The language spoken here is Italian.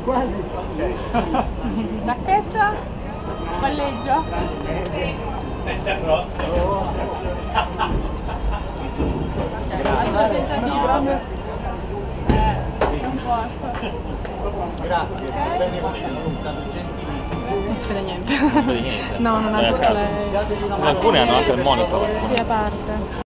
quasi. Racchetta? Palleggio? Altro tentativo. Non posso. Grazie, bene così, sono stato gentilissimo. Non si vede niente. Non vedi niente. No, non ha il scherzo. display. Alcune hanno anche il monitor. Sì, a parte.